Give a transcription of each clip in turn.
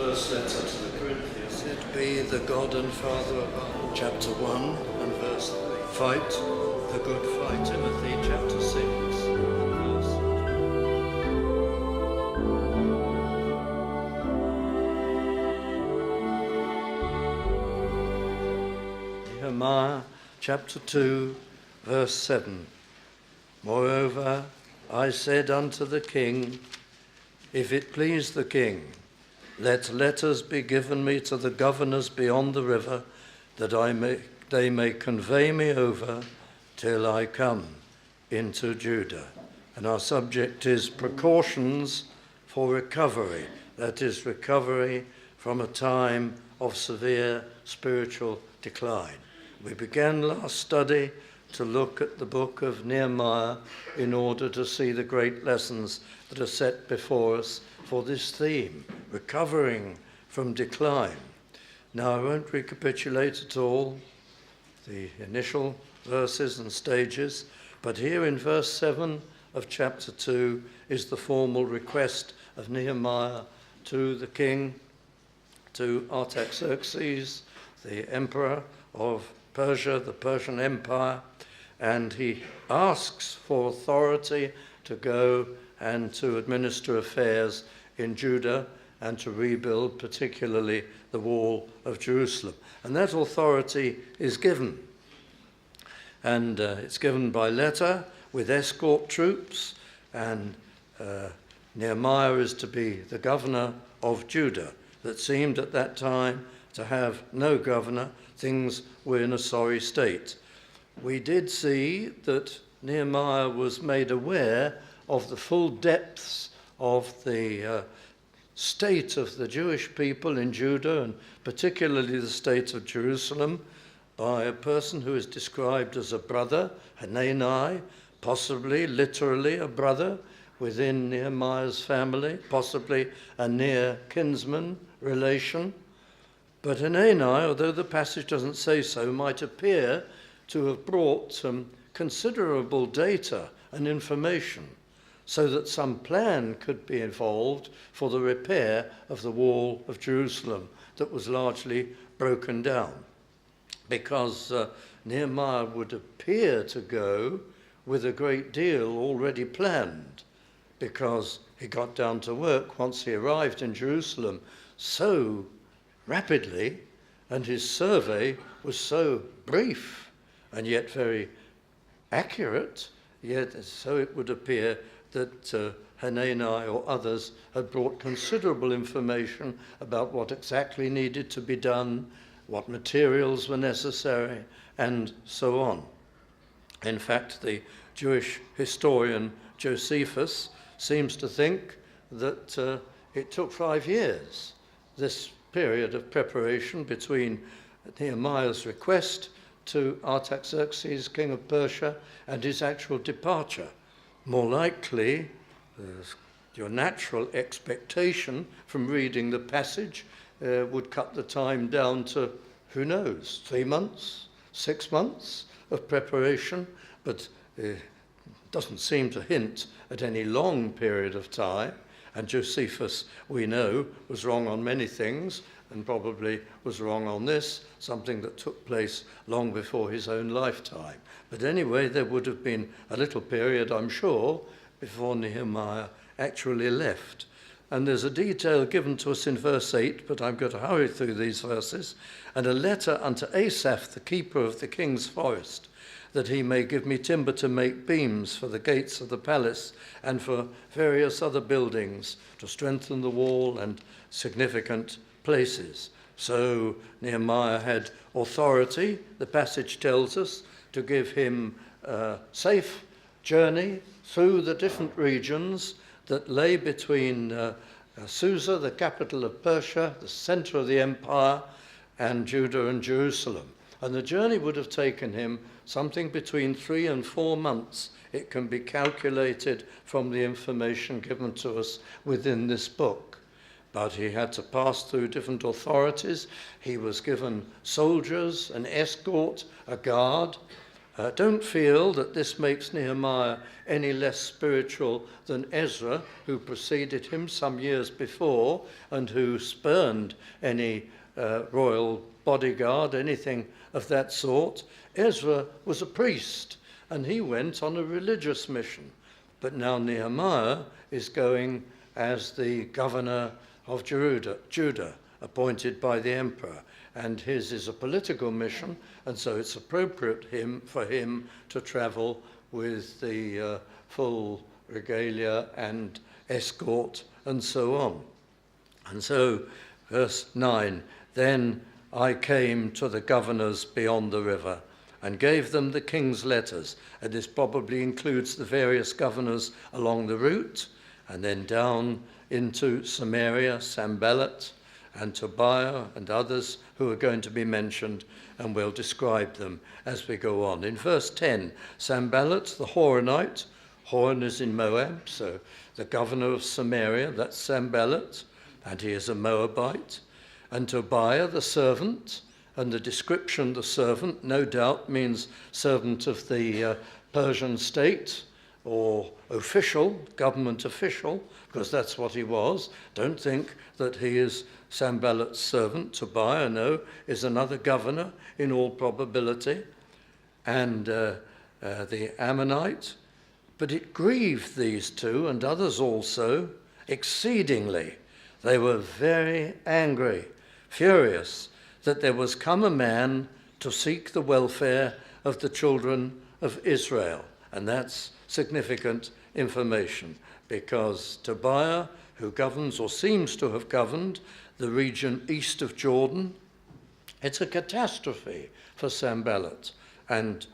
First letter to the Corinthians. Blessed be the God and Father of our chapter 1 and verse 3. Fight the good fight. Timothy chapter 6 verse 2. Nehemiah chapter 2 verse 7. Moreover, I said unto the king, if it please the king, let letters be given me to the governors beyond the river, that they may convey me over till I come into Judah. And our subject is precautions for recovery, that is, recovery from a time of severe spiritual decline. We began last study to look at the book of Nehemiah in order to see the great lessons that are set before us for this theme, recovering from decline. Now, I won't recapitulate at all the initial verses and stages, but here in verse 7 of chapter 2 is the formal request of Nehemiah to the king, to Artaxerxes, the emperor of Persia, the Persian Empire, and he asks for authority to go and to administer affairs in Judah and to rebuild particularly the wall of Jerusalem. And that authority is given. And it's given by letter with escort troops, and Nehemiah is to be the governor of Judah that seemed at that time to have no governor. Things were in a sorry state. We did see that Nehemiah was made aware of the full depths of the state of the Jewish people in Judah, and particularly the state of Jerusalem, by a person who is described as a brother, Hanani, possibly literally a brother within Nehemiah's family, possibly a near kinsman relation. But Hanani, although the passage doesn't say so, might appear to have brought some considerable data and information so that some plan could be involved for the repair of the wall of Jerusalem that was largely broken down. Because Nehemiah would appear to go with a great deal already planned, because he got down to work once he arrived in Jerusalem so rapidly, and his survey was so brief and yet very accurate, yet so it would appear that Hanani or others had brought considerable information about what exactly needed to be done, what materials were necessary, and so on. In fact, the Jewish historian Josephus seems to think that it took 5 years, this period of preparation between Nehemiah's request to Artaxerxes, king of Persia, and his actual departure. More likely, your natural expectation from reading the passage would cut the time down to, who knows, 3 months, 6 months of preparation, but it doesn't seem to hint at any long period of time. And Josephus, we know, was wrong on many things, and probably was wrong on this, something that took place long before his own lifetime. But anyway, there would have been a little period, I'm sure, before Nehemiah actually left. And there's a detail given to us in verse 8, but I'm going to hurry through these verses. And a letter unto Asaph, the keeper of the king's forest, that he may give me timber to make beams for the gates of the palace and for various other buildings, to strengthen the wall and significant places. So Nehemiah had authority, the passage tells us, to give him a safe journey through the different regions that lay between Susa, the capital of Persia, the center of the empire, and Judah and Jerusalem. And the journey would have taken him something between 3 and 4 months. It can be calculated from the information given to us within this book. But he had to pass through different authorities. He was given soldiers, an escort, a guard, Don't feel that this makes Nehemiah any less spiritual than Ezra, who preceded him some years before and who spurned any royal bodyguard, anything of that sort. Ezra was a priest and he went on a religious mission. But now Nehemiah is going as the governor of Judah, appointed by the emperor. And his is a political mission, and so it's appropriate for him to travel with the full regalia and escort and so on. And so, verse 9, then I came to the governors beyond the river and gave them the king's letters. And this probably includes the various governors along the route, and then down into Samaria, Sanballat, and Tobiah and others who are going to be mentioned, and we'll describe them as we go on. In verse 10, Sanballat the Horonite, Horon is in Moab, so the governor of Samaria, that's Sanballat, and he is a Moabite, and Tobiah the servant, and the description, the servant, no doubt means servant of the Persian state, or official, government official, because that's what he was. Don't think that he is Sanballat's servant. Tobiah, no, is another governor in all probability, and the Ammonite. But it grieved these two and others also exceedingly. They were very angry, furious, that there was come a man to seek the welfare of the children of Israel. And that's significant information, because Tobiah, who governs or seems to have governed the region east of Jordan, it's a catastrophe for Sanballat and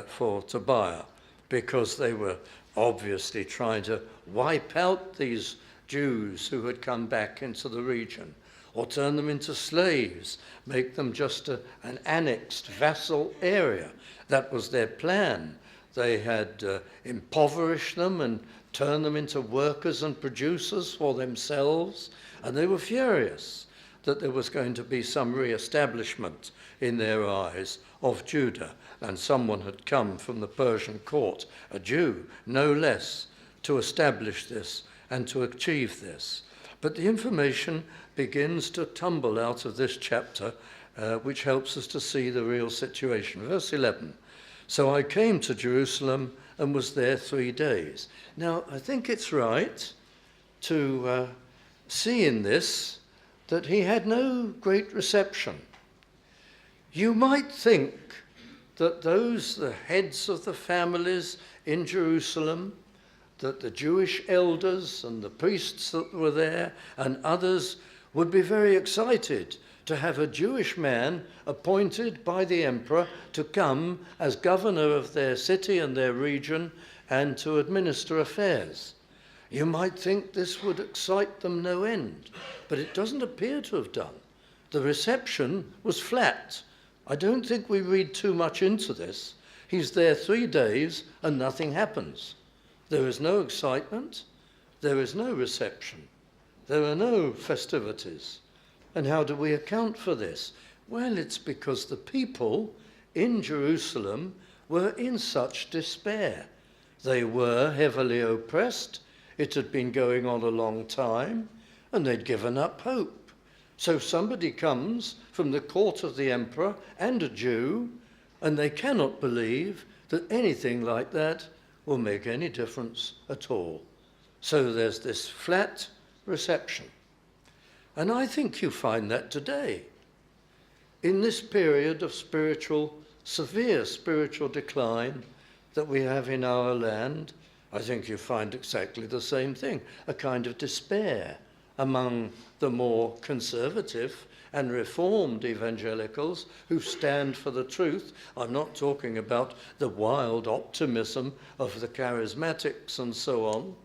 for Tobiah, because they were obviously trying to wipe out these Jews who had come back into the region, or turn them into slaves, make them just an annexed vassal area. That was their plan. They had impoverished them and turned them into workers and producers for themselves, and they were furious that there was going to be some re-establishment in their eyes of Judah, and someone had come from the Persian court, a Jew, no less, to establish this and to achieve this. But the information begins to tumble out of this chapter, which helps us to see the real situation. Verse 11, so I came to Jerusalem and was there 3 days. Now, I think it's right to see in this that he had no great reception. You might think that those, the heads of the families in Jerusalem, that the Jewish elders and the priests that were there and others would be very excited to have a Jewish man appointed by the emperor to come as governor of their city and their region and to administer affairs. You might think this would excite them no end, but it doesn't appear to have done. The reception was flat. I don't think we read too much into this. He's there 3 days and nothing happens. There is no excitement. There is no reception. There are no festivities. And how do we account for this? Well, it's because the people in Jerusalem were in such despair. They were heavily oppressed. It had been going on a long time, and they'd given up hope. So somebody comes from the court of the emperor and a Jew, and they cannot believe that anything like that will make any difference at all. So there's this flat reception. And I think you find that today. In this period of severe spiritual decline that we have in our land, I think you find exactly the same thing, a kind of despair among the more conservative and reformed evangelicals who stand for the truth. I'm not talking about the wild optimism of the charismatics and so on,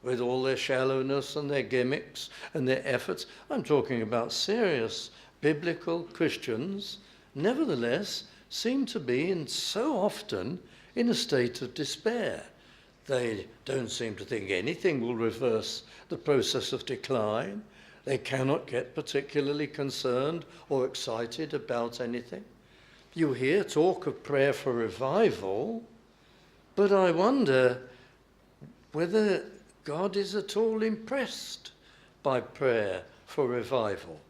with all their shallowness and their gimmicks and their efforts. I'm talking about serious biblical Christians, nevertheless, seem to be so often in a state of despair. They don't seem to think anything will reverse the process of decline. They cannot get particularly concerned or excited about anything. You hear talk of prayer for revival, but I wonder whether God is at all impressed by prayer for revival,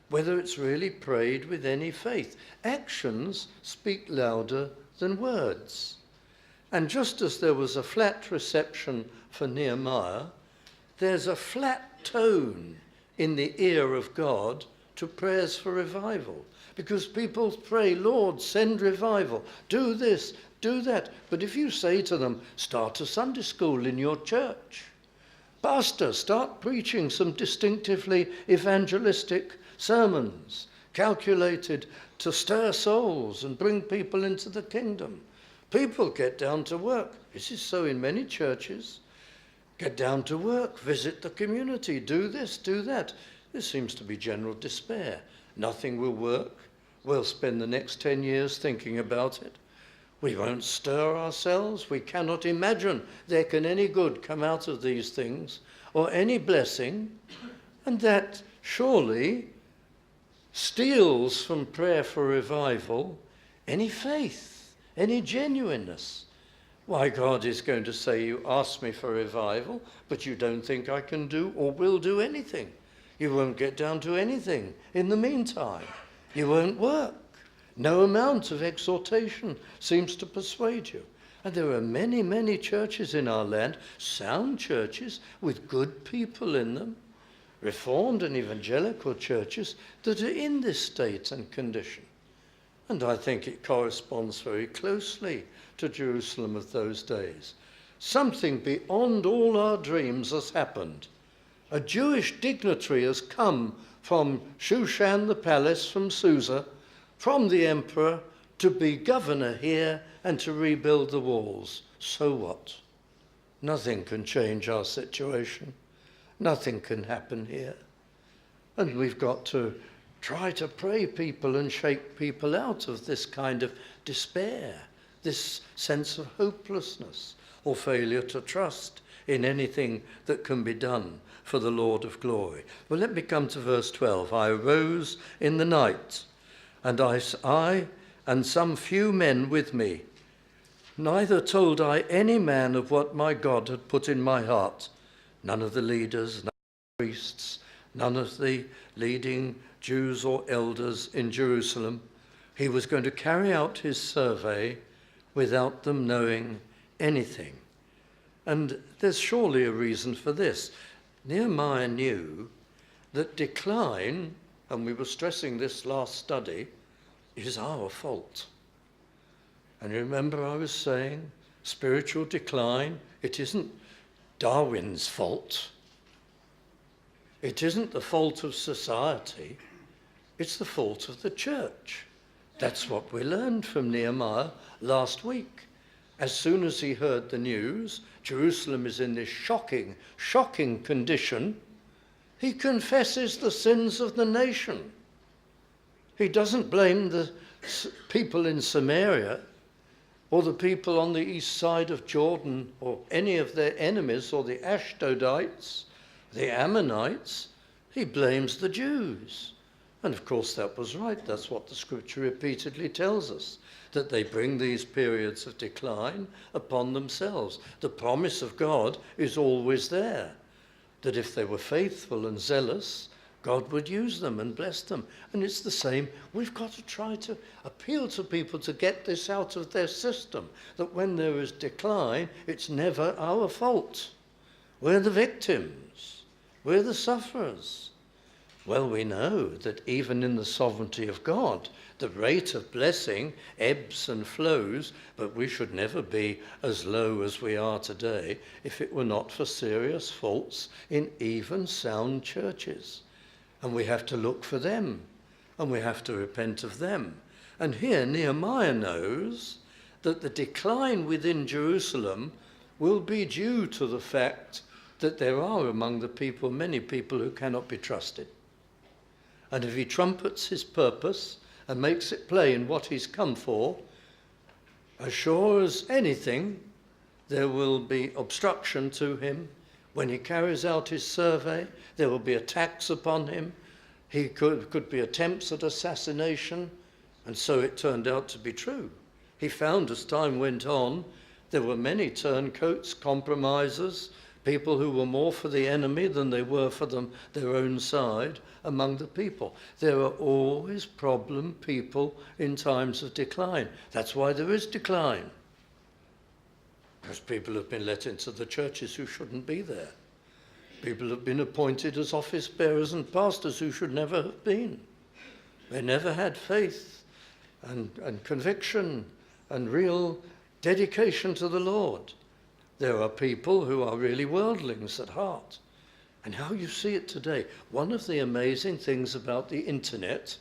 whether it's really prayed with any faith. Actions speak louder than words. And just as there was a flat reception for Nehemiah, there's a flat tone in the ear of God to prayers for revival. Because people pray, Lord, send revival, do this, do that. But if you say to them, start a Sunday school in your church, pastor, start preaching some distinctively evangelistic sermons, calculated to stir souls and bring people into the kingdom. People get down to work. This is so in many churches. Get down to work, visit the community, do this, do that. There seems to be general despair. Nothing will work. We'll spend the next 10 years thinking about it. We won't stir ourselves. We cannot imagine there can any good come out of these things or any blessing. And that surely steals from prayer for revival any faith, any genuineness. Why, God is going to say, you asked me for revival, but you don't think I can do or will do anything. You won't get down to anything in the meantime. You won't work. No amount of exhortation seems to persuade you. And there are many, many churches in our land, sound churches with good people in them, Reformed and evangelical churches that are in this state and condition. And I think it corresponds very closely to Jerusalem of those days. Something beyond all our dreams has happened. A Jewish dignitary has come from Shushan the palace, from Susa, from the emperor, to be governor here and to rebuild the walls. So what? Nothing can change our situation. Nothing can happen here. And we've got to try to pray people and shake people out of this kind of despair, this sense of hopelessness or failure to trust in anything that can be done for the Lord of glory. Well, let me come to verse 12. I arose in the night, and I and some few men with me. Neither told I any man of what my God had put in my heart. None of the leaders, none of the priests, none of the leading Jews or elders in Jerusalem. He was going to carry out his survey without them knowing anything. And there's surely a reason for this. Nehemiah knew that decline, and we were stressing this last study, is our fault. And you remember I was saying, spiritual decline, it isn't Darwin's fault. It isn't the fault of society. It's the fault of the church. That's what we learned from Nehemiah last week. As soon as he heard the news, Jerusalem is in this shocking, shocking condition, he confesses the sins of the nation. He doesn't blame the people in Samaria or the people on the east side of Jordan or any of their enemies or the Ashdodites, the Ammonites. He blames the Jews. And of course that was right. That's what the scripture repeatedly tells us, that they bring these periods of decline upon themselves. The promise of God is always there, that if they were faithful and zealous, God would use them and bless them. And it's the same. We've got to try to appeal to people to get this out of their system, that when there is decline, it's never our fault. We're the victims. We're the sufferers. Well, we know that even in the sovereignty of God, the rate of blessing ebbs and flows, but we should never be as low as we are today if it were not for serious faults in even sound churches. And we have to look for them, and we have to repent of them. And here Nehemiah knows that the decline within Jerusalem will be due to the fact that there are among the people many people who cannot be trusted. And if he trumpets his purpose and makes it plain what he's come for, as sure as anything, there will be obstruction to him. When he carries out his survey, there will be attacks upon him. He could be attempts at assassination. And so it turned out to be true. He found as time went on, there were many turncoats, compromisers, people who were more for the enemy than they were for their own side among the people. There are always problem people in times of decline. That's why there is decline. Because people have been let into the churches who shouldn't be there. People have been appointed as office bearers and pastors who should never have been. They never had faith and conviction and real dedication to the Lord. There are people who are really worldlings at heart. And how you see it today. One of the amazing things about the internet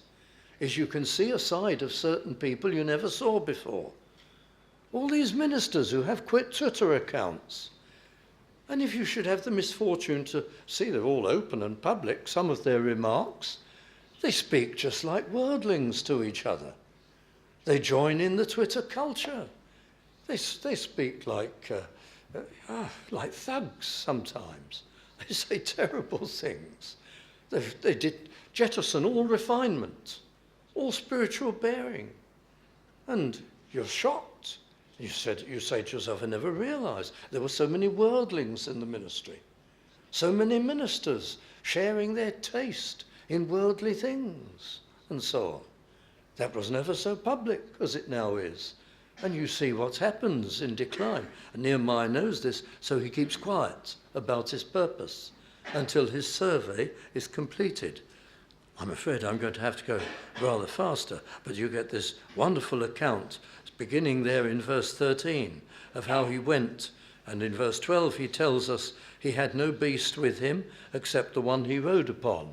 is you can see a side of certain people you never saw before. All these ministers who have quit Twitter accounts. And if you should have the misfortune to see, they're all open and public, some of their remarks, they speak just like worldlings to each other. They join in the Twitter culture. They speak like thugs sometimes. They say terrible things. They did jettison all refinement, all spiritual bearing. And you're shocked. You say to yourself, I never realized there were so many worldlings in the ministry. So many ministers sharing their taste in worldly things and so on. That was never so public as it now is. And you see what happens in decline. And Nehemiah knows this, so he keeps quiet about his purpose until his survey is completed. I'm afraid I'm going to have to go rather faster, but you get this wonderful account beginning there in verse 13 of how he went. And in verse 12 he tells us he had no beast with him except the one he rode upon.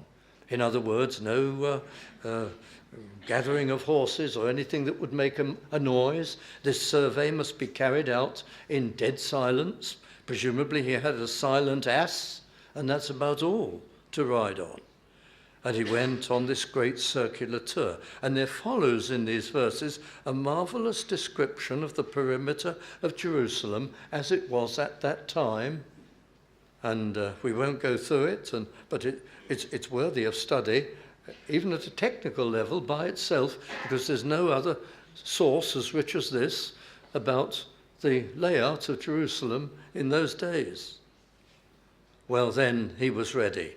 In other words, no gathering of horses or anything that would make a noise. This survey must be carried out in dead silence. Presumably he had a silent ass, and that's about all to ride on. And he went on this great circular tour. And there follows in these verses a marvelous description of the perimeter of Jerusalem as it was at that time. And we won't go through it, but it's worthy of study, even at a technical level by itself, because there's no other source as rich as this about the layout of Jerusalem in those days. Well, then he was ready.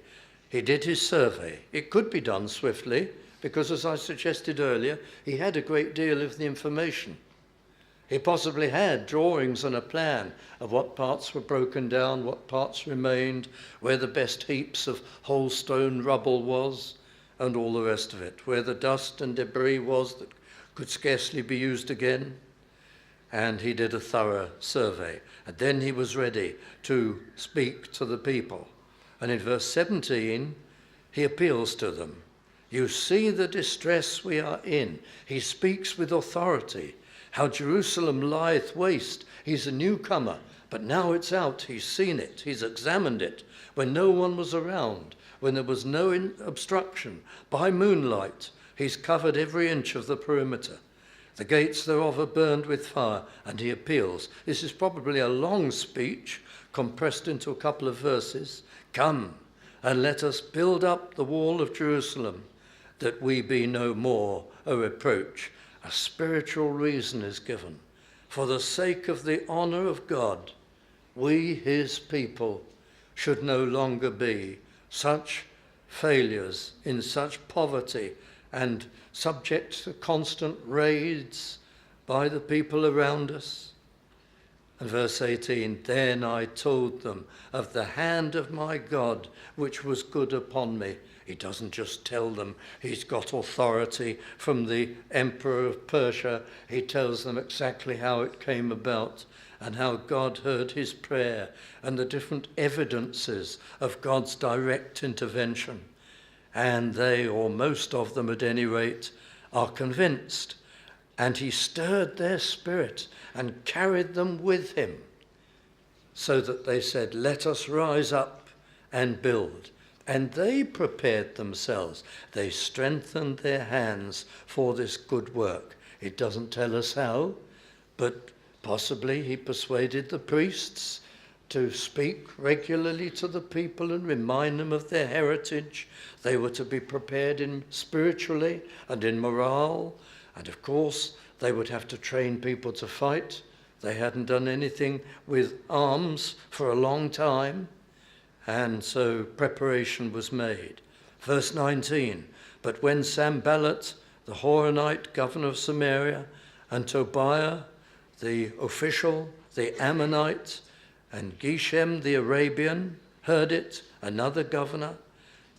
He did his survey. It could be done swiftly because, as I suggested earlier, he had a great deal of the information. He possibly had drawings and a plan of what parts were broken down, what parts remained, where the best heaps of whole stone rubble was, and all the rest of it, where the dust and debris was that could scarcely be used again. And he did a thorough survey. And then he was ready to speak to the people. And in verse 17, he appeals to them. You see the distress we are in. He speaks with authority. How Jerusalem lieth waste. He's a newcomer, but now it's out. He's seen it. He's examined it when no one was around, when there was no obstruction. By moonlight, he's covered every inch of the perimeter. The gates thereof are burned with fire, and he appeals. This is probably a long speech compressed into a couple of verses. Come, and let us build up the wall of Jerusalem, that we be no more a reproach. A spiritual reason is given. For the sake of the honor of God, we, his people, should no longer be such failures in such poverty and subject to constant raids by the people around us. And verse 18, then I told them of the hand of my God, which was good upon me. He doesn't just tell them he's got authority from the emperor of Persia. He tells them exactly how it came about and how God heard his prayer and the different evidences of God's direct intervention. And they, or most of them at any rate, are convinced. And he stirred their spirit and carried them with him, so that they said, let us rise up and build. And they prepared themselves. They strengthened their hands for this good work. It doesn't tell us how, but possibly he persuaded the priests to speak regularly to the people and remind them of their heritage. They were to be prepared spiritually and in morale And of course, they would have to train people to fight. They hadn't done anything with arms for a long time. And so preparation was made. Verse 19, but when Sanballat, the Horonite governor of Samaria, and Tobiah, the official, the Ammonite, and Geshem the Arabian heard it, another governor,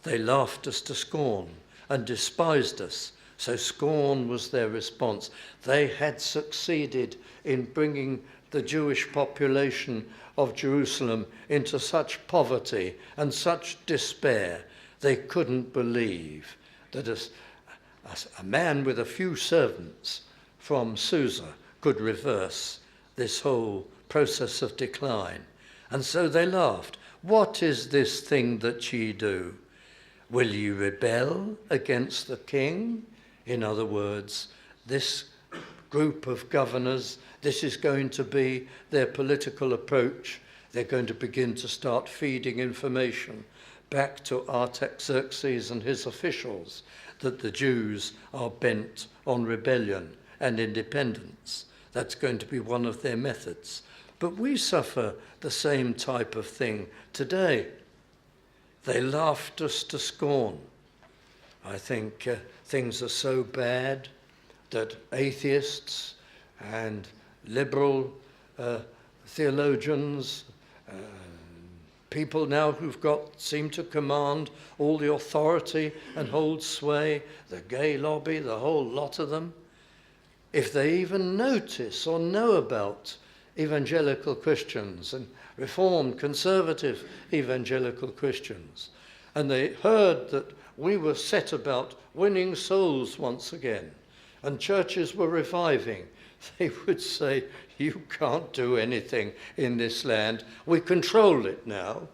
they laughed us to scorn and despised us. So scorn was their response. They had succeeded in bringing the Jewish population of Jerusalem into such poverty and such despair. They couldn't believe that a man with a few servants from Susa could reverse this whole process of decline. And so they laughed. What is this thing that ye do? Will ye rebel against the king? In other words, this group of governors, this is going to be their political approach. They're going to begin to start feeding information back to Artaxerxes and his officials that the Jews are bent on rebellion and independence. That's going to be one of their methods. But we suffer the same type of thing today. They laughed us to scorn. I think things are so bad that atheists and liberal theologians, people now seem to command all the authority and hold sway, the gay lobby, the whole lot of them, if they even notice or know about evangelical Christians and Reformed, conservative evangelical Christians, and they heard that we were set about winning souls once again, and churches were reviving, they would say, you can't do anything in this land. We control it now.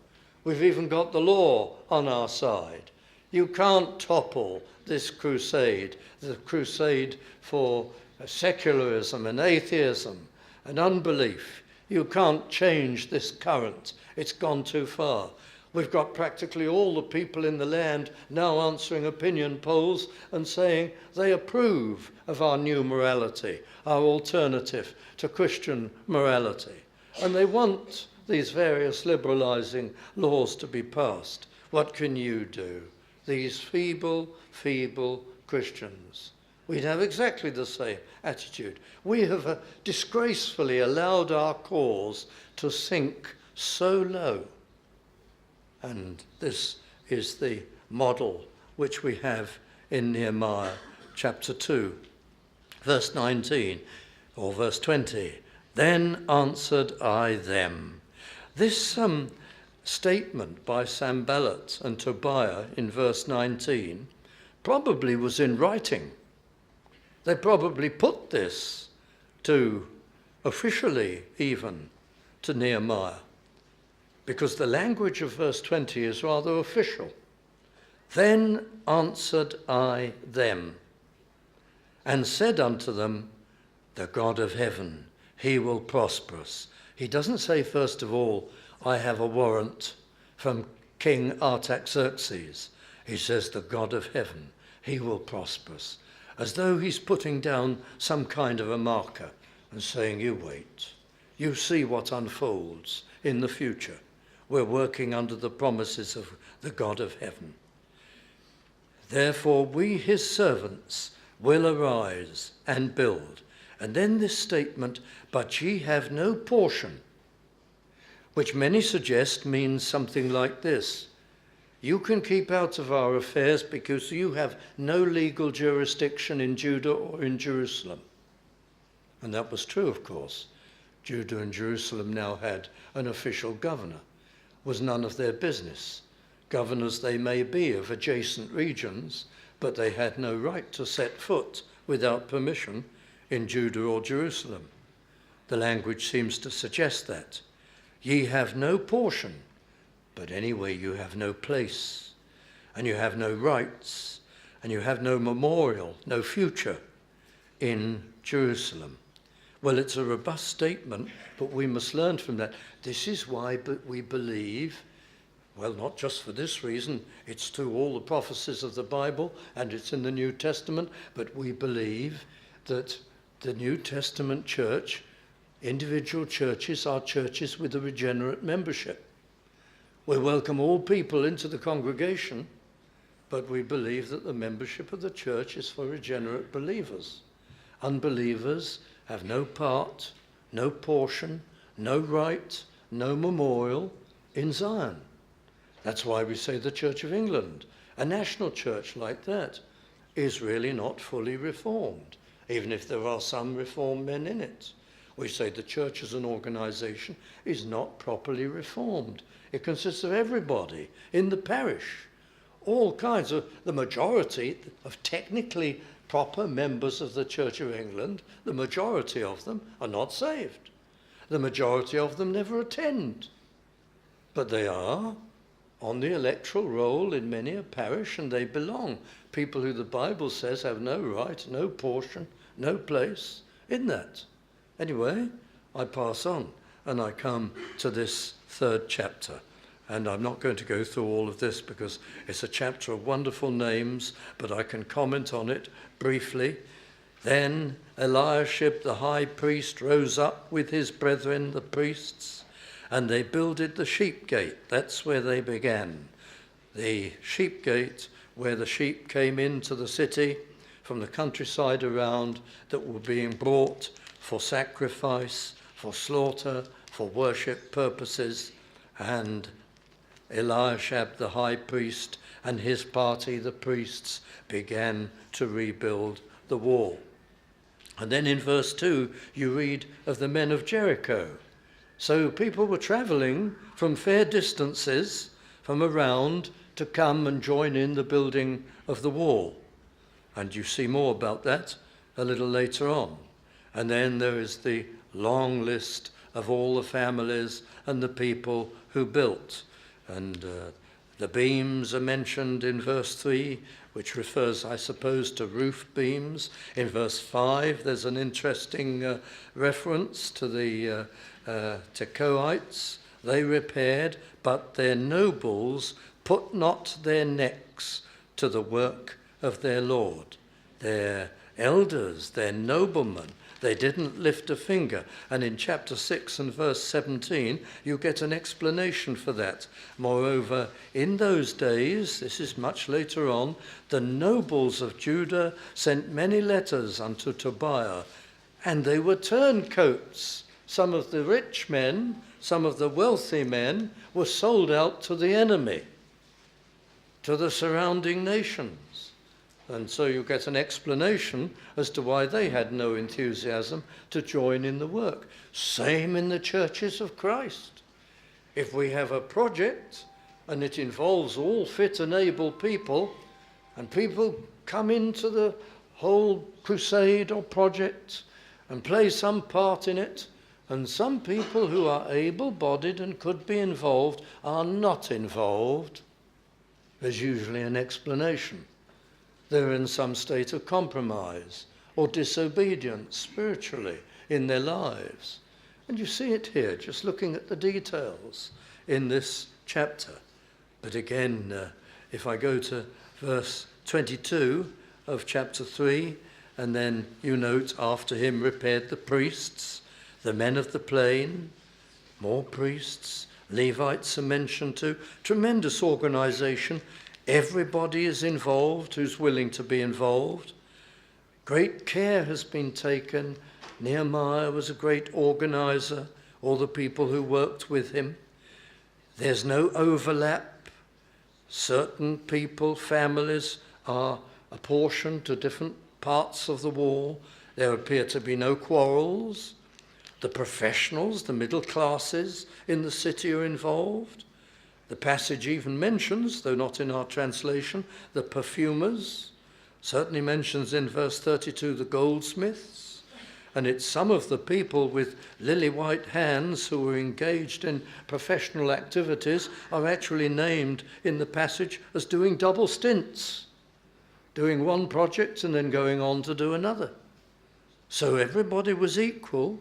We've even got the law on our side. You can't topple this crusade, the crusade for secularism and atheism and unbelief. You can't change this current. It's gone too far. We've got practically all the people in the land now answering opinion polls and saying they approve of our new morality, our alternative to Christian morality. And they want these various liberalizing laws to be passed. What can you do? These feeble Christians. We'd have exactly the same attitude. We have disgracefully allowed our cause to sink so low. And this is the model which we have in Nehemiah chapter 2, verse 19, or verse 20. Then answered I them. This statement by Sanballat and Tobiah in verse 19 probably was in writing. They probably put this to, officially even, to Nehemiah, because the language of verse 20 is rather official. Then answered I them, and said unto them, the God of heaven, he will prosper us. He doesn't say, first of all, I have a warrant from King Artaxerxes. He says, the God of heaven, he will prosper us. As though he's putting down some kind of a marker and saying, you wait. You see what unfolds in the future. We're working under the promises of the God of heaven. Therefore we, his servants, will arise and build. And then this statement, but ye have no portion, which many suggest means something like this. You can keep out of our affairs because you have no legal jurisdiction in Judah or in Jerusalem. And that was true, of course. Judah and Jerusalem now had an official governor. It was none of their business. Governors they may be of adjacent regions, but they had no right to set foot without permission in Judah or Jerusalem. The language seems to suggest that. Ye have no portion, but anyway you have no place, and you have no rights, and you have no memorial, no future in Jerusalem. Well, it's a robust statement, but we must learn from that. This is why we believe, well, not just for this reason, it's to all the prophecies of the Bible, and it's in the New Testament, but we believe that the New Testament church, individual churches, are churches with a regenerate membership. We welcome all people into the congregation, but we believe that the membership of the church is for regenerate believers. Unbelievers have no part, no portion, no right, no memorial in Zion. That's why we say the Church of England, a national church like that, is really not fully reformed, even if there are some reformed men in it. We say the church as an organisation is not properly reformed. It consists of everybody in the parish, all kinds of, the majority of technically proper members of the Church of England, the majority of them are not saved. The majority of them never attend. But they are on the electoral roll in many a parish, and they belong. People who the Bible says have no right, no portion, no place in that. Anyway, I pass on and I come to this third chapter. And I'm not going to go through all of this because it's a chapter of wonderful names, but I can comment on it briefly. Then Eliashib the high priest rose up with his brethren, the priests, and they builded the sheep gate. That's where they began. The sheep gate, where the sheep came into the city from the countryside around that were being brought for sacrifice, for slaughter, for worship purposes. And Eliashib the high priest and his party, the priests, began to rebuild the wall. And then in verse 2, you read of the men of Jericho. So people were travelling from fair distances from around to come and join in the building of the wall. And you see more about that a little later on. And then there is the long list of all the families and the people who built. And the beams are mentioned in verse 3, which refers, I suppose, to roof beams. In verse 5, there's an interesting reference to the Tekoites. They repaired, but their nobles put not their necks to the work of their Lord. Their elders, their noblemen, they didn't lift a finger. And in chapter 6 and verse 17, you get an explanation for that. Moreover, in those days, this is much later on, the nobles of Judah sent many letters unto Tobiah, and they were turncoats. Some of the rich men, some of the wealthy men were sold out to the enemy, to the surrounding nations. And so you get an explanation as to why they had no enthusiasm to join in the work. Same in the churches of Christ. If we have a project and it involves all fit and able people, and people come into the whole crusade or project and play some part in it, and some people who are able-bodied and could be involved are not involved, there's usually an explanation. They're in some state of compromise or disobedience spiritually in their lives. And you see it here, just looking at the details in this chapter. But again, if I go to verse 22 of chapter 3, and then you note, after him repaired the priests, the men of the plain, more priests, Levites are mentioned too. Tremendous organisation. Everybody is involved who's willing to be involved. Great care has been taken. Nehemiah was a great organizer, all the people who worked with him. There's no overlap. Certain people, families, are apportioned to different parts of the wall. There appear to be no quarrels. The professionals, the middle classes in the city are involved. The passage even mentions, though not in our translation, the perfumers. Certainly mentions in verse 32 the goldsmiths. And it's some of the people with lily-white hands who were engaged in professional activities are actually named in the passage as doing double stints, doing one project and then going on to do another. So everybody was equal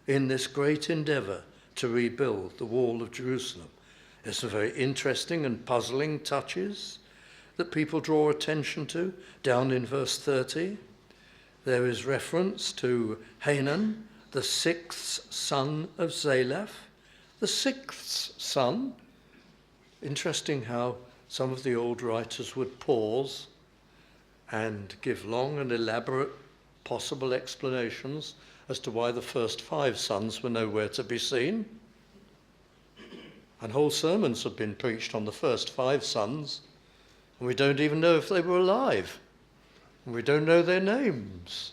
in this great endeavour to rebuild the wall of Jerusalem. There's some very interesting and puzzling touches that people draw attention to down in verse 30. there is reference to Hanan, the sixth son of Zalaph. The sixth son. Interesting how some of the old writers would pause and give long and elaborate possible explanations as to why the first 5 sons were nowhere to be seen. And whole sermons have been preached on the first 5 sons, and we don't even know if they were alive. And we don't know their names.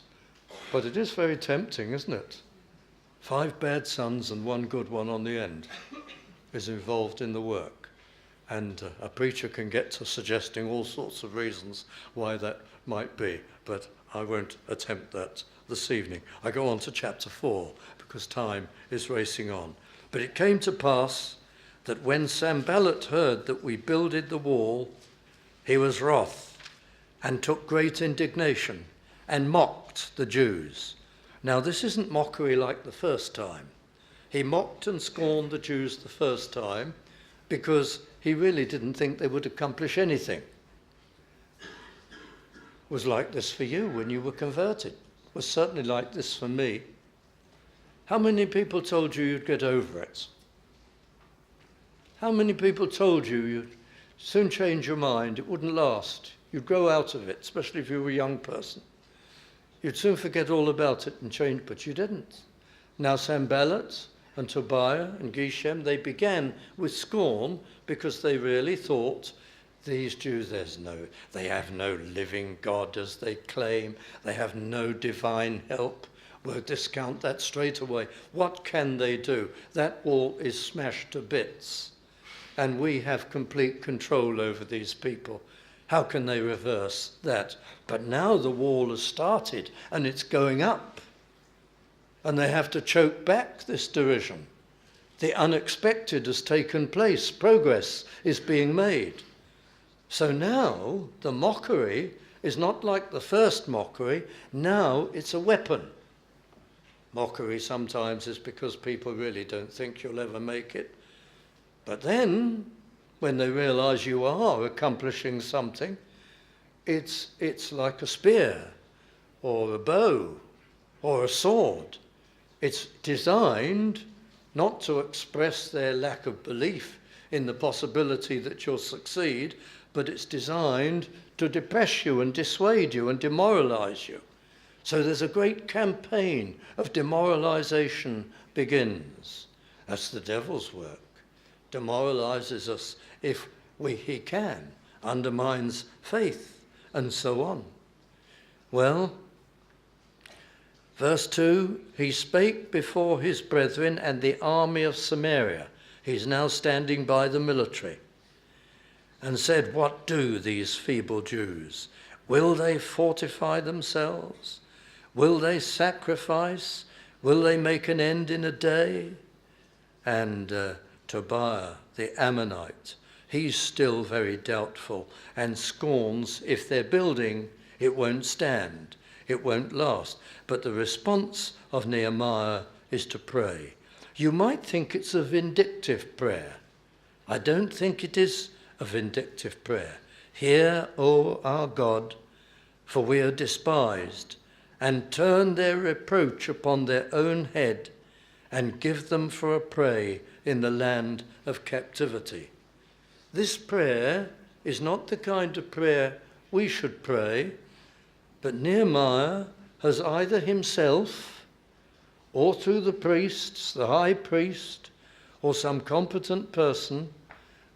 But it is very tempting, isn't it? 5 bad sons and 1 good one on the end is involved in the work. And a preacher can get to suggesting all sorts of reasons why that might be, but I won't attempt that this evening. I go on to chapter 4 because time is racing on. But it came to pass that when Sanballat heard that we builded the wall, he was wroth and took great indignation and mocked the Jews. Now this isn't mockery like the first time. He mocked and scorned the Jews the first time because he really didn't think they would accomplish anything. It was like this for you when you were converted. It was certainly like this for me. How many people told you you'd get over it? How many people told you you'd soon change your mind, it wouldn't last, you'd grow out of it, especially if you were a young person. You'd soon forget all about it and change, but you didn't. Now Sanballat and Tobiah and Geshem, they began with scorn because they really thought these Jews, they have no living God as they claim. They have no divine help. We'll discount that straight away. What can they do? That wall is smashed to bits. And we have complete control over these people. How can they reverse that? But now the wall has started and it's going up. And they have to choke back this derision. The unexpected has taken place. Progress is being made. So now the mockery is not like the first mockery. Now it's a weapon. Mockery sometimes is because people really don't think you'll ever make it. But then, when they realize you are accomplishing something, it's like a spear or a bow or a sword. It's designed not to express their lack of belief in the possibility that you'll succeed, but it's designed to depress you and dissuade you and demoralize you. So there's a great campaign of demoralization begins. That's the devil's work. Demoralizes us if he can, undermines faith, and so on. Well, verse 2, he spake before his brethren and the army of Samaria. He's now standing by the military. And said, what do these feeble Jews? Will they fortify themselves? Will they sacrifice? Will they make an end in a day? And Tobiah, the Ammonite, he's still very doubtful and scorns if they're building, it won't stand, it won't last. But the response of Nehemiah is to pray. You might think it's a vindictive prayer. I don't think it is a vindictive prayer. Hear, O our God, for we are despised, and turn their reproach upon their own head, and give them for a prey in the land of captivity. This prayer is not the kind of prayer we should pray, but Nehemiah has either himself, or through the priests, the high priest, or some competent person,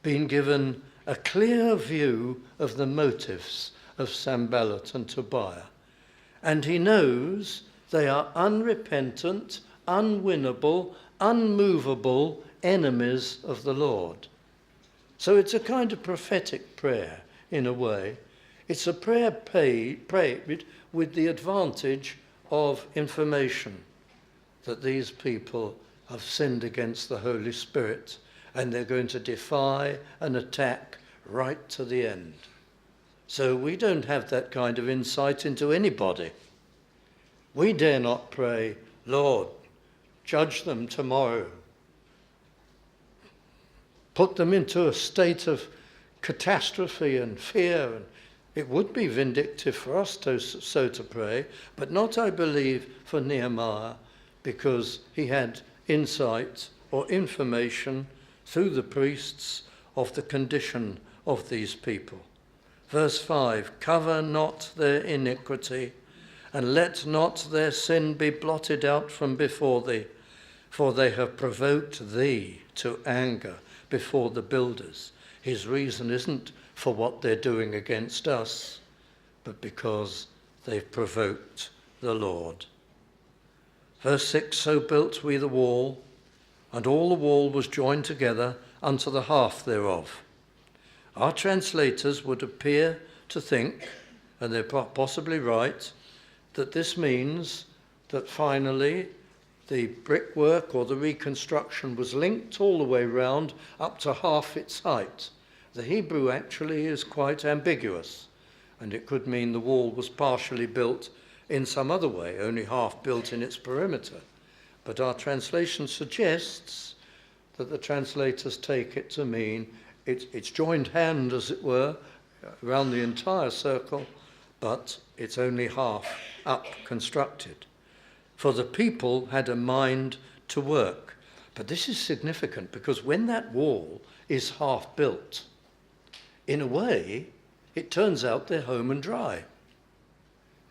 been given a clear view of the motives of Sanballat and Tobiah. And he knows they are unrepentant, unwinnable, unmovable enemies of the Lord. So it's a kind of prophetic prayer, in a way. It's a prayer prayed with the advantage of information that these people have sinned against the Holy Spirit and they're going to defy and attack right to the end. So we don't have that kind of insight into anybody. We dare not pray, Lord, judge them tomorrow. Put them into a state of catastrophe and fear. And It would be vindictive for us so to pray, but not, I believe, for Nehemiah, because he had insight or information through the priests of the condition of these people. Verse 5, cover not their iniquity, and let not their sin be blotted out from before thee, for they have provoked thee to anger before the builders. His reason isn't for what they're doing against us, but because they've provoked the Lord. Verse 6, so built we the wall, and all the wall was joined together unto the half thereof. Our translators would appear to think, and they're possibly right, that this means that finally the brickwork or the reconstruction was linked all the way round up to half its height. The Hebrew actually is quite ambiguous, and it could mean the wall was partially built in some other way, only half built in its perimeter. But our translation suggests that the translators take it to mean it's joined hand, as it were, around the entire circle, but it's only half up constructed. For the people had a mind to work. But this is significant because when that wall is half built, in a way, it turns out they're home and dry.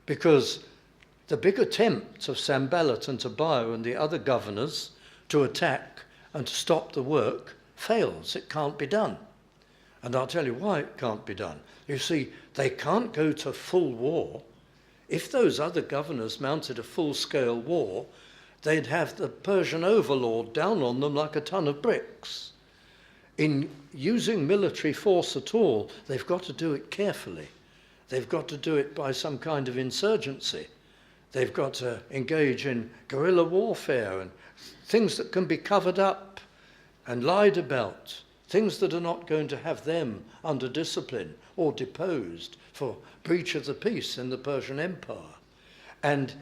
Because the big attempt of Sanballat and Tobiah and the other governors to attack and to stop the work fails. It can't be done. And I'll tell you why it can't be done. You see, they can't go to full war. If those other governors mounted a full-scale war, they'd have the Persian overlord down on them like a ton of bricks. In using military force at all, they've got to do it carefully. They've got to do it by some kind of insurgency. They've got to engage in guerrilla warfare and things that can be covered up and lied about, things that are not going to have them under discipline or deposed for breach of the peace in the Persian Empire. And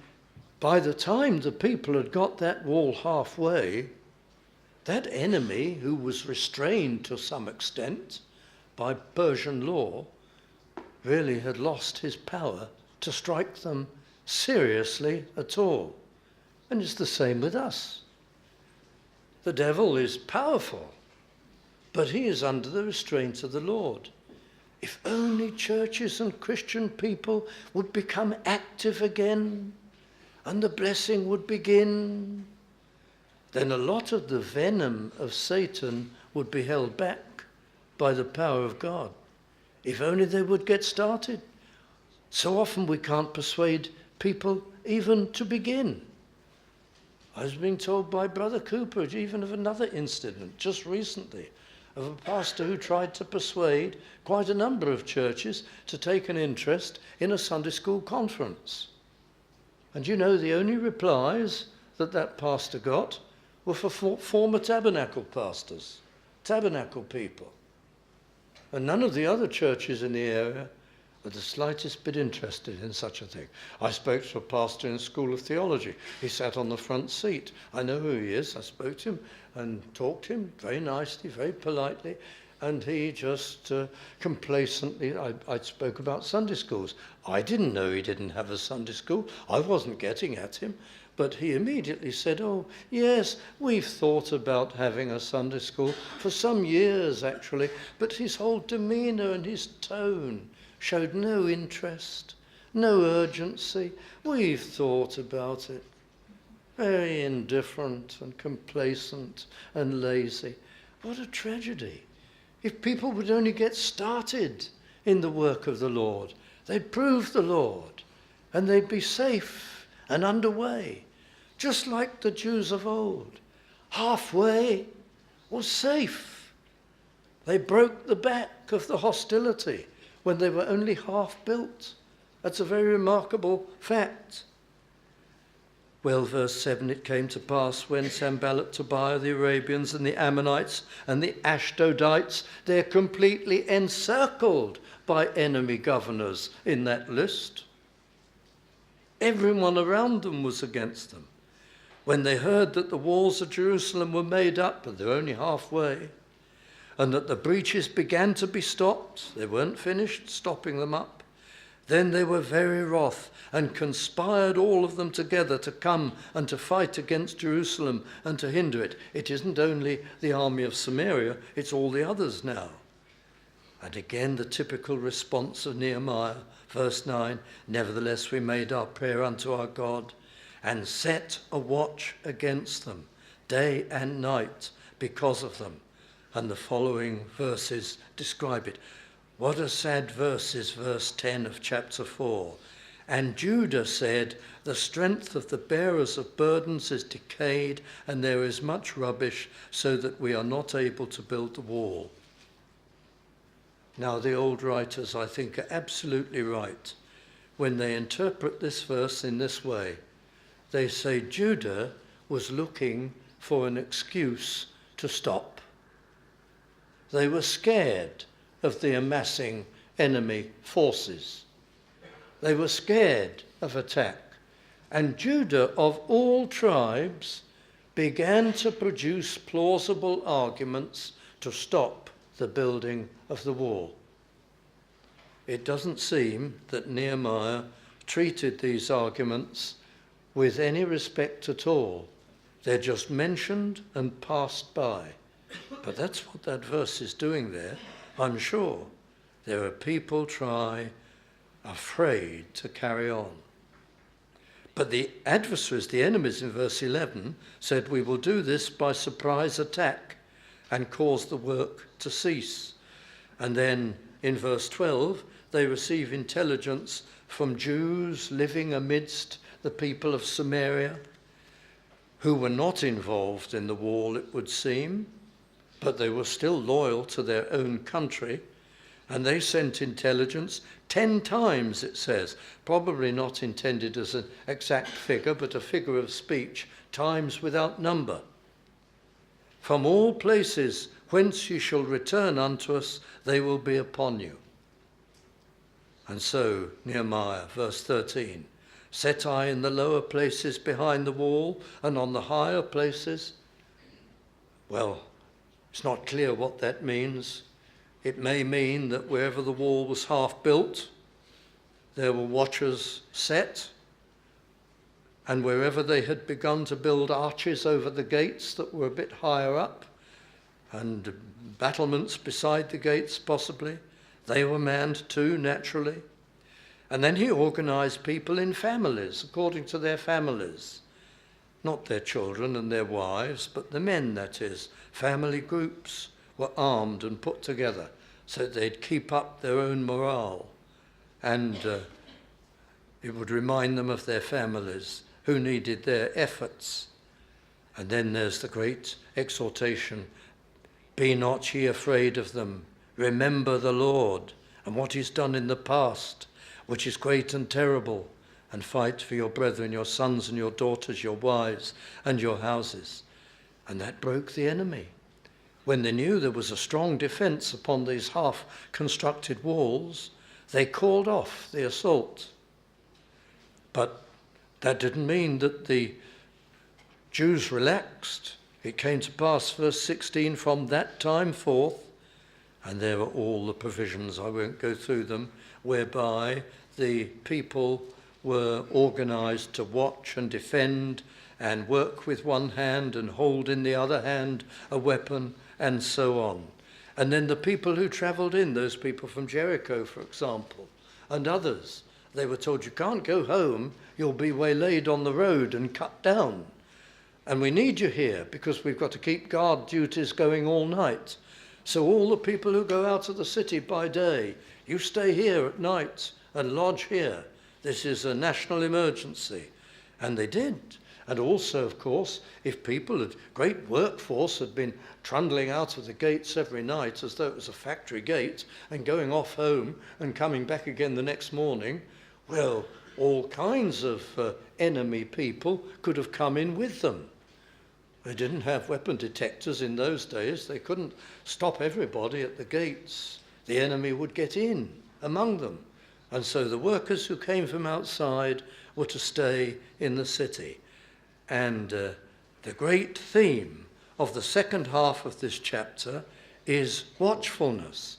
by the time the people had got that wall halfway, that enemy, who was restrained to some extent by Persian law, really had lost his power to strike them seriously at all. And it's the same with us. The devil is powerful, but he is under the restraint of the Lord. If only churches and Christian people would become active again, and the blessing would begin, then a lot of the venom of Satan would be held back by the power of God. If only they would get started. So often we can't persuade people even to begin. I was being told by Brother Cooper even of another incident just recently of a pastor who tried to persuade quite a number of churches to take an interest in a Sunday school conference. And you know, the only replies that pastor got were for former tabernacle pastors, tabernacle people. And none of the other churches in the area were the slightest bit interested in such a thing. I spoke to a pastor in the School of Theology. He sat on the front seat. I know who he is. I spoke to him and talked to him very nicely, very politely, and he just complacently, I spoke about Sunday schools. I didn't know he didn't have a Sunday school. I wasn't getting at him. But he immediately said, oh, yes, we've thought about having a Sunday school for some years, actually. But his whole demeanour and his tone showed no interest, no urgency. We've thought about it. Very indifferent and complacent and lazy. What a tragedy. If people would only get started in the work of the Lord, they'd prove the Lord, and they'd be safe and underway, just like the Jews of old. Halfway was safe. They broke the back of the hostility when they were only half built. That's a very remarkable fact. Well, verse 7, it came to pass when Sanballat, Tobiah, the Arabians and the Ammonites and the Ashdodites, they're completely encircled by enemy governors in that list. Everyone around them was against them. When they heard that the walls of Jerusalem were made up, but they're only halfway, and that the breaches began to be stopped, they weren't finished stopping them up, Then they were very wroth, and conspired all of them together to come and to fight against Jerusalem and to hinder it. It isn't only the army of Samaria, it's all the others now. And again the typical response of Nehemiah, verse 9, nevertheless we made our prayer unto our God, and set a watch against them, day and night, because of them. And the following verses describe it. What a sad verse is verse 10 of chapter 4. And Judah said, the strength of the bearers of burdens is decayed, and there is much rubbish, so that we are not able to build the wall. Now, the old writers, I think, are absolutely right when they interpret this verse in this way. They say Judah was looking for an excuse to stop. They were scared of the amassing enemy forces. They were scared of attack. And Judah, of all tribes, began to produce plausible arguments to stop the building of the wall. It doesn't seem that Nehemiah treated these arguments with any respect at all. They're just mentioned and passed by. But that's what that verse is doing there. I'm sure there are people afraid to carry on. But the adversaries, the enemies in verse 11, said, we will do this by surprise attack and cause the work to cease. And then in verse 12, they receive intelligence from Jews living amidst the people of Samaria, who were not involved in the wall, it would seem, but they were still loyal to their own country. And they sent intelligence 10 times, it says, probably not intended as an exact figure, but a figure of speech, times without number. From all places whence you shall return unto us, they will be upon you. And so, Nehemiah, verse 13, set I in the lower places behind the wall and on the higher places. Well, it's not clear what that means. It may mean that wherever the wall was half built, there were watchers set, and wherever they had begun to build arches over the gates that were a bit higher up, and battlements beside the gates possibly, they were manned too, naturally. And then he organized people in families, according to their families. Not their children and their wives, but the men, that is. Family groups were armed and put together so that they'd keep up their own morale. And it would remind them of their families who needed their efforts. And then there's the great exhortation, be not ye afraid of them. Remember the Lord and what he's done in the past, which is great and terrible, and fight for your brethren, your sons and your daughters, your wives and your houses. And that broke the enemy. When they knew there was a strong defense upon these half-constructed walls, they called off the assault. But that didn't mean that the Jews relaxed. It came to pass, verse 16, from that time forth, and there were all the provisions, I won't go through them, whereby the people were organized to watch and defend and work with one hand and hold in the other hand a weapon and so on. And then the people who traveled in, those people from Jericho, for example, and others, they were told, you can't go home, you'll be waylaid on the road and cut down. And we need you here because we've got to keep guard duties going all night. So all the people who go out of the city by day, you stay here at night and lodge here. This is a national emergency. And they did. And also, of course, if great workforce had been trundling out of the gates every night as though it was a factory gate and going off home and coming back again the next morning, well, all kinds of enemy people could have come in with them. They didn't have weapon detectors in those days. They couldn't stop everybody at the gates. The enemy would get in among them. And so the workers who came from outside were to stay in the city. And the great theme of the second half of this chapter is watchfulness.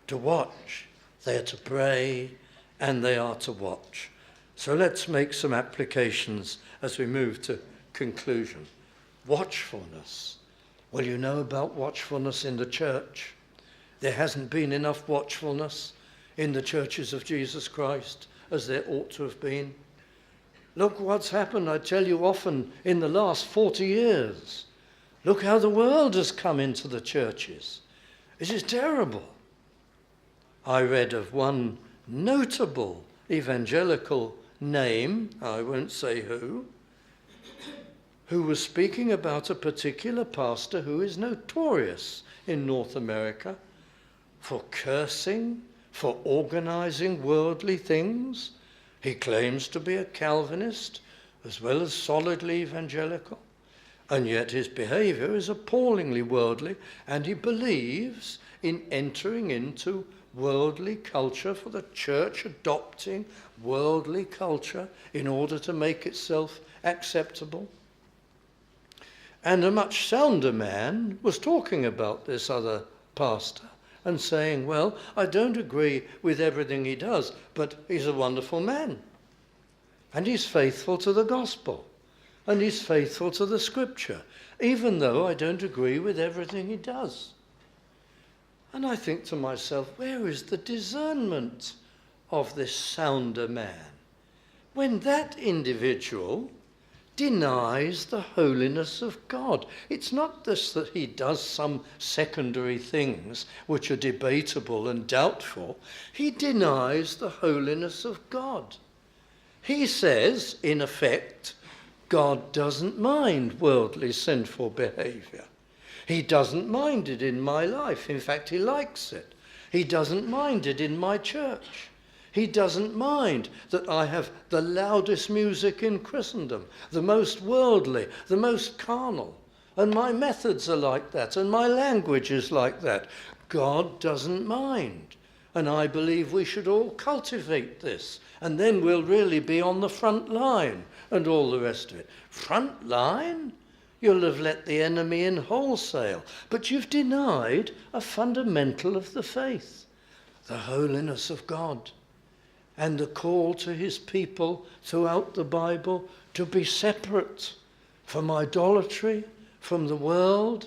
To watch, they're to pray and they are to watch. So let's make some applications as we move to conclusion. Watchfulness. Well, you know about watchfulness in the church. There hasn't been enough watchfulness in the churches of Jesus Christ as there ought to have been. Look what's happened, I tell you often, in the last 40 years. Look how the world has come into the churches. It is terrible. I read of one notable evangelical name, I won't say who was speaking about a particular pastor who is notorious in North America for cursing, for organizing worldly things. He claims to be a Calvinist as well as solidly evangelical, and yet his behavior is appallingly worldly, and he believes in entering into worldly culture, for the church adopting worldly culture in order to make itself acceptable. And a much sounder man was talking about this other pastor and saying, well, I don't agree with everything he does, but he's a wonderful man. And he's faithful to the gospel. And he's faithful to the scripture, even though I don't agree with everything he does. And I think to myself, where is the discernment of this sounder man? When that individual denies the holiness of God. It's not just that he does some secondary things which are debatable and doubtful. He denies the holiness of God. He says, in effect, God doesn't mind worldly sinful behavior. He doesn't mind it in my life. In fact, he likes it. He doesn't mind it in my church. He doesn't mind that I have the loudest music in Christendom, the most worldly, the most carnal. And my methods are like that, and my language is like that. God doesn't mind. And I believe we should all cultivate this. And then we'll really be on the front line and all the rest of it. Front line? You'll have let the enemy in wholesale. But you've denied a fundamental of the faith, the holiness of God. And the call to his people throughout the Bible to be separate from idolatry, from the world,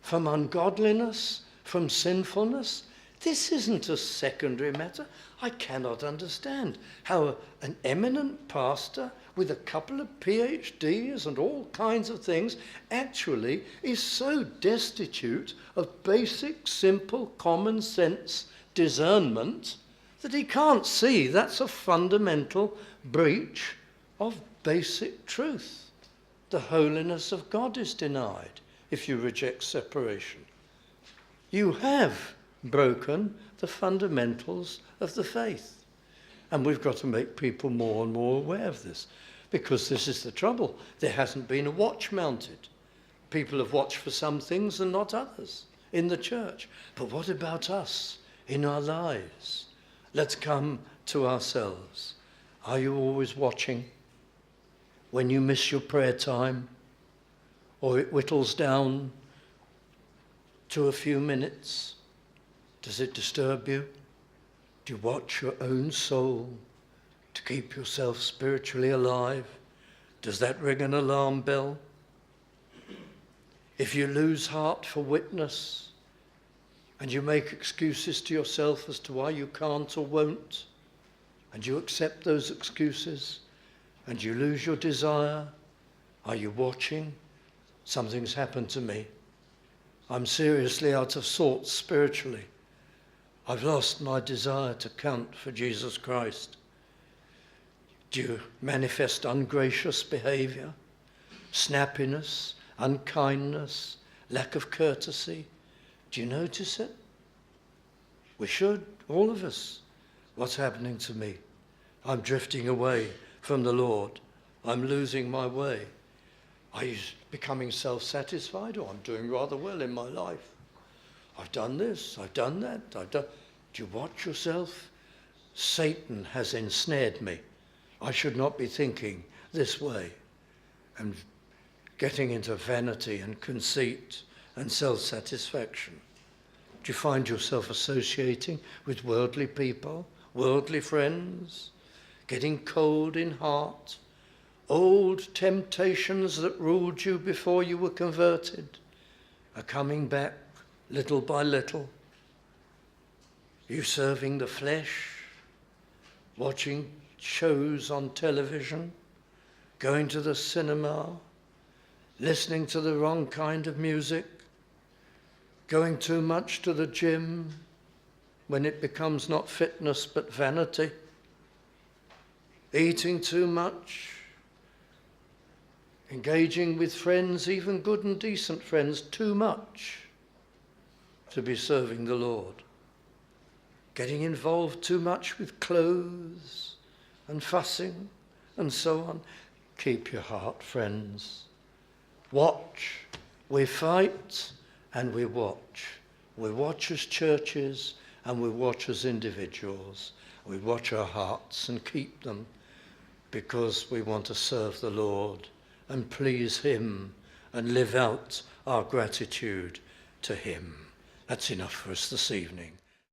from ungodliness, from sinfulness. This isn't a secondary matter. I cannot understand how an eminent pastor with a couple of PhDs and all kinds of things actually is so destitute of basic, simple, common sense discernment that he can't see that's a fundamental breach of basic truth. The holiness of God is denied if you reject separation. You have broken the fundamentals of the faith. And we've got to make people more and more aware of this, because this is the trouble. There hasn't been a watch mounted. People have watched for some things and not others in the church. But what about us in our lives? Let's come to ourselves. Are you always watching? When you miss your prayer time, or it whittles down to a few minutes, does it disturb you? Do you watch your own soul to keep yourself spiritually alive? Does that ring an alarm bell? If you lose heart for witness, and you make excuses to yourself as to why you can't or won't, and you accept those excuses, and you lose your desire, are you watching? Something's happened to me. I'm seriously out of sorts spiritually. I've lost my desire to count for Jesus Christ. Do you manifest ungracious behavior, snappiness, unkindness, lack of courtesy? Do you notice it? We should, all of us. What's happening to me? I'm drifting away from the Lord. I'm losing my way. Are you becoming self-satisfied? Oh, I'm doing rather well in my life. I've done this, I've done that. Do you watch yourself? Satan has ensnared me. I should not be thinking this way and getting into vanity and conceit and self-satisfaction. Do you find yourself associating with worldly people worldly friends, getting cold in heart, old temptations that ruled you before you were converted are coming back little by little. You serving the flesh, watching shows on television, going to the cinema, listening to the wrong kind of music, going too much to the gym when it becomes not fitness but vanity, eating too much, engaging with friends, even good and decent friends, too much to be serving the Lord, getting involved too much with clothes and fussing and so on. Keep your heart, friends. Watch. We fight and we watch. We watch as churches and we watch as individuals. We watch our hearts and keep them because we want to serve the Lord and please him and live out our gratitude to him. That's enough for us this evening.